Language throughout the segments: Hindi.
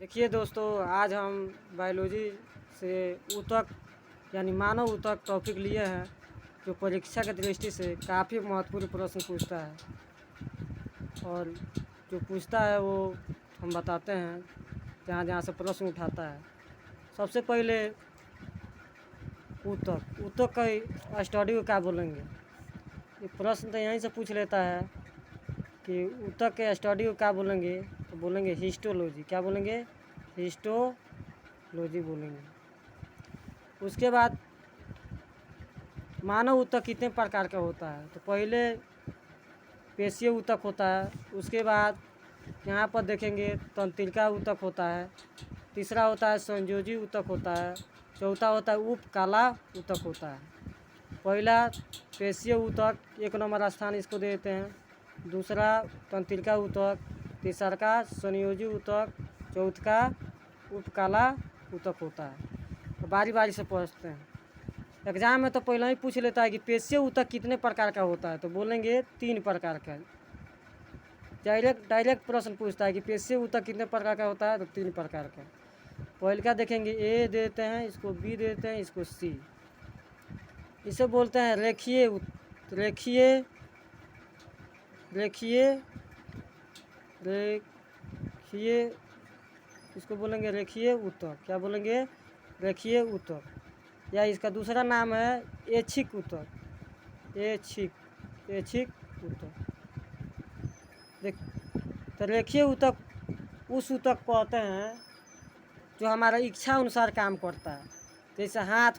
देखिए दोस्तों, आज हम बायोलॉजी से ऊतक यानी मानव ऊतक टॉपिक लिए हैं, जो परीक्षा की दृष्टि से काफ़ी महत्वपूर्ण प्रश्न पूछता है। और जो पूछता है वो हम बताते हैं, जहाँ जहाँ से प्रश्न उठाता है। सबसे पहले ऊतक का स्टडी को क्या बोलेंगे। ये प्रश्न तो यहीं से पूछ लेता है कि ऊतक के स्टडी को क्या बोलेंगे, तो बोलेंगे हिस्टोलॉजी। क्या बोलेंगे? हिस्टोलॉजी बोलेंगे। उसके बाद मानव ऊतक कितने प्रकार का होता है, तो पहले पेशीय ऊतक होता है। उसके बाद यहाँ पर देखेंगे तंत्रिका ऊतक होता है। तीसरा होता है संयोजी ऊतक होता है। चौथा होता है उपकला ऊतक होता है। पहला पेशीय ऊतक 1 नंबर स्थान इसको देते हैं। दूसरा तंत्रिका ऊतक, तीसरा का संयोजी ऊतक, चौथा उपकला ऊतक होता है। तो बारी बारी से पूछते हैं। एग्जाम में तो पहले ही पूछ लेता है कि पेशीय ऊतक कितने प्रकार का होता है, तो बोलेंगे 3 प्रकार का। डायरेक्ट प्रश्न पूछता है कि पेशीय ऊतक कितने प्रकार का होता है, तो 3 प्रकार का। पहले का देखेंगे ए देते हैं, इसको बी देते हैं, इसको सी। इसे बोलते हैं रेखीय रेखीय इसको बोलेंगे रेखीय ऊतक। क्या बोलेंगे? रेखीय ऊतक। या इसका दूसरा नाम है ऐच्छिक ऊतक। ऐच्छिक ऊतक। देख, तो रेखीय ऊतक उस ऊतक कहते हैं जो हमारा इच्छा अनुसार काम करता है। जैसे हाथ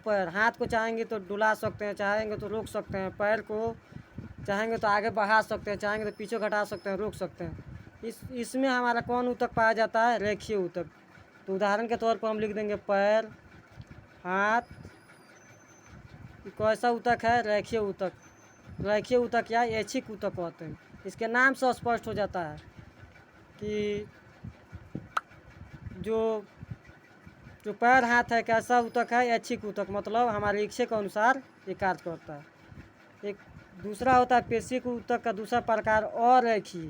को चाहेंगे तो डुला सकते हैं, चाहेंगे तो रोक सकते हैं। पैर को चाहेंगे तो आगे बढ़ा सकते हैं, चाहेंगे तो पीछे घटा सकते हैं, रोक सकते हैं। इसमें हमारा कौन ऊतक पाया जाता है? रेखीय ऊतक। तो उदाहरण के तौर पर हम लिख देंगे पैर, हाथ। कैसा ऊतक है? रेखीय ऊतक। रेखीय ऊतक या ऐच्छिक ऊतक कहते हैं। इसके नाम से स्पष्ट हो जाता है कि जो पैर हाथ है कैसा ऊतक है? ऐच्छिक ऊतक। मतलब हमारे इच्छा के अनुसार ये कार्य करता है। एक दूसरा होता है पेशीय ऊतक का दूसरा प्रकार अरेखीय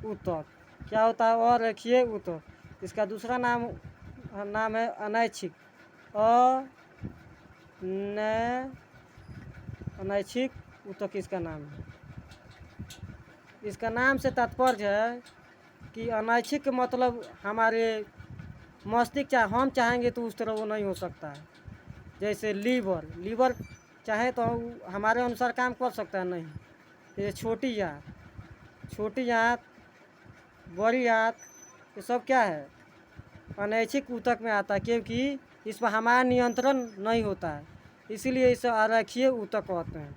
ऊतक। क्या होता है? अरेखीय ऊतक। इसका दूसरा नाम है अनैच्छिक अनैच्छिक ऊतक इसका नाम है। इसका नाम से तात्पर्य है कि अनैच्छिक मतलब हमारे मस्तिष्क हम चाहेंगे तो उस तरह वो नहीं हो सकता है। जैसे लीवर चाहे तो हमारे अनुसार काम कर सकता है, नहीं। ये छोटी आंत, बड़ी आंत, ये सब क्या है? अनैच्छिक ऊतक में आता है, क्योंकि इस पर हमारा नियंत्रण नहीं होता है, इसीलिए इसे अरेखीय ऊतक कहते हैं।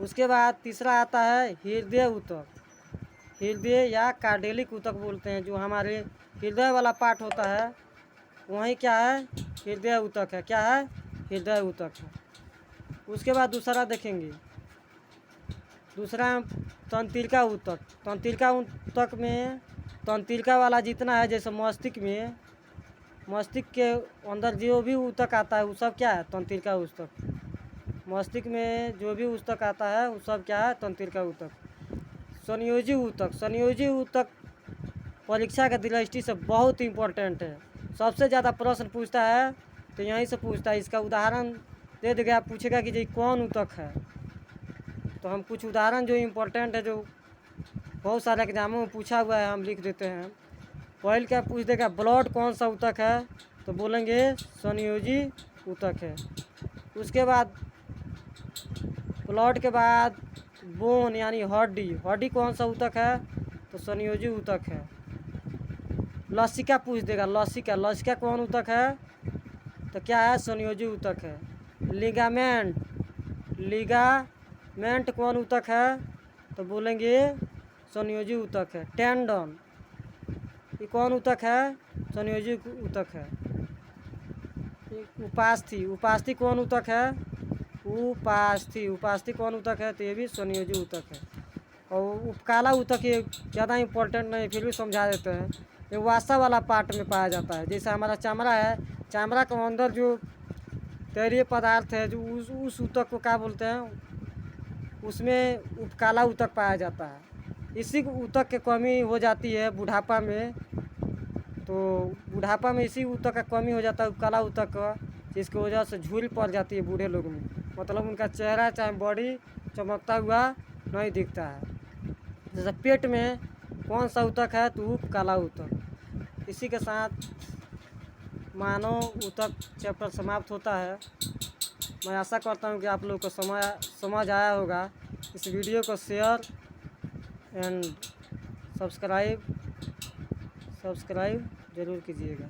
उसके बाद तीसरा आता है हृदय ऊतक। हृदय या कार्डियक ऊतक बोलते हैं। जो हमारे हृदय वाला पार्ट होता है वहीं क्या है? हृदय ऊतक है। क्या है? हृदय ऊतक है। उसके बाद दूसरा देखेंगे, दूसरा तंत्रिका ऊतक। तंत्रिका ऊतक में तंत्रिका वाला जितना है, जैसे मस्तिष्क के अंदर जो भी ऊतक आता है वो सब क्या है? तंत्रिका ऊतक। मस्तिष्क में जो भी ऊतक आता है वो सब क्या है? तंत्रिका ऊतक। संयोजी ऊतक परीक्षा के दृष्टि से बहुत इम्पोर्टेंट है। सबसे ज़्यादा प्रश्न पूछता है तो यहीं से पूछता है। इसका उदाहरण दे देगा, पूछेगा कि जी कौन ऊतक है। तो हम कुछ उदाहरण जो इम्पोर्टेंट है, जो बहुत सारे एग्जामों में पूछा हुआ है, हम लिख देते हैं। पहले क्या पूछ देगा? ब्लड कौन सा ऊतक है, तो बोलेंगे संयोजी ऊतक है। उसके बाद ब्लड के बाद बोन यानी हड्डी कौन सा ऊतक है, तो संयोजी ऊतक है। लसिका पूछ देगा, लसिका कौन ऊतक है, तो क्या है? संयोजी ऊतक है। लिगामेंट कौन ऊतक है, तो बोलेंगे संयोजी ऊतक है। टेंडन ये कौन ऊतक है? संयोजी ऊतक है। उपास्थि कौन ऊतक है? उपास्थि कौन ऊतक है, तो ये भी संयोजी ऊतक है। और उपकाला ऊतक ये ज़्यादा इम्पोर्टेंट नहीं, फिर भी समझा देते हैं। ये वासा वाला पार्ट में पाया जाता है। जैसे हमारा चमड़ा है, चमड़ा के अंदर जो तैलीय पदार्थ है, जो उस ऊतक को क्या बोलते हैं, उसमें उपकाला ऊतक पाया जाता है। इसी ऊतक की कमी हो जाती है बुढ़ापा में। तो बुढ़ापा में इसी ऊतक का कमी हो जाता है, काला ऊतक का, जिसकी वजह से झुर्री पड़ जाती है बूढ़े लोग में। मतलब उनका चेहरा चाहे बॉडी चमकता हुआ नहीं दिखता है। जैसे पेट में कौन सा ऊतक है, तो काला ऊतक। इसी के साथ मानव ऊतक चैप्टर समाप्त होता है। मैं आशा करता हूँ कि आप लोग को समझ आया होगा। इस वीडियो को शेयर एंड सब्सक्राइब ज़रूर कीजिएगा।